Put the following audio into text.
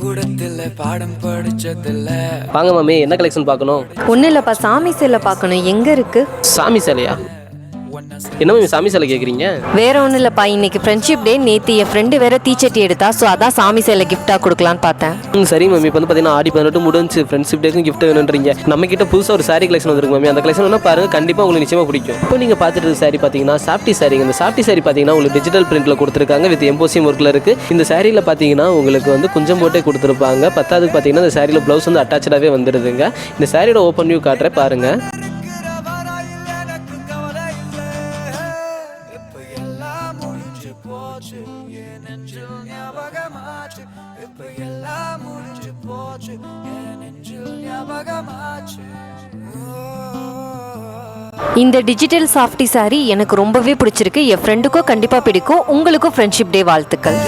பள்ளிக்கூடத்துல பாடம் படிச்சதில்ல. வாங்க மாமி, என்ன கலெக்ஷன் பார்க்கணும்? ஒன்றும் இல்லைப்பா, சாமி சிலை பார்க்கணும். எங்கே இருக்கு? சாமி சிலையா? என்ன மாமி சாமி சிலை கேட்குறீங்க? வேற ஒன்றும் இல்லைப்பா, இன்னைக்கு ஃப்ரெண்ட்ஷிப் டே. நேற்று என் ஃப்ரெண்டு வேற தீச்சட்டி எடுத்தா, ஸோ அதான் சாமி சிலை கிஃப்டாக கொடுக்கலான்னு பார்த்தேன். சரி மாமி, இப்போ வந்து பார்த்தீங்கன்னா ஆடி 18 முடிஞ்சு ஃப்ரெண்ட்ஷிப் டேக்கும் கிஃப்ட் வேணுன்றீங்க. நம்ம கிட்ட புதுசாக ஒரு சாரி கலெக்ஷன் வந்துருக்கு மாமி. அந்த கலெக்ஷன் வேணா பாருங்க, கண்டிப்பாக உங்களுக்கு நிச்சயமாக பிடிக்கும். இப்போ நீங்கள் பார்த்துட்டு இருக்க சாரி பார்த்தீங்கன்னா சாஃப்டி சாரிங்க. இந்த சாஃப்டி சாரி பார்த்தீங்கன்னா உங்களுக்கு டிஜிட்டல் பிரிண்ட்டில் கொடுத்துருக்காங்க, வித் எம்போசியம் ஒர்க்கில் இருக்குது. இந்த சாரியில் பார்த்தீங்கன்னா உங்களுக்கு வந்து கொஞ்சம் போட்டே கொடுத்துருப்பாங்க. பத்தாவதுக்கு பார்த்தீங்கன்னா இந்த சாரியில் ப்ளவுஸ் வந்து அட்டாச்சாகவே வந்துடுதுங்க. இந்த சாரியோட ஓப்பன் வியூ காட்டுறேன் பாருங்கள். இந்த டிஜிட்டல் சாஃப்டி சாரி எனக்கு ரொம்பவே பிடிச்சிருக்கு. என் ஃப்ரெண்டுக்கும் கண்டிப்பாக பிடிக்கும். உங்களுக்கும் ஃப்ரெண்ட்ஷிப் டே வாழ்த்துக்கள்.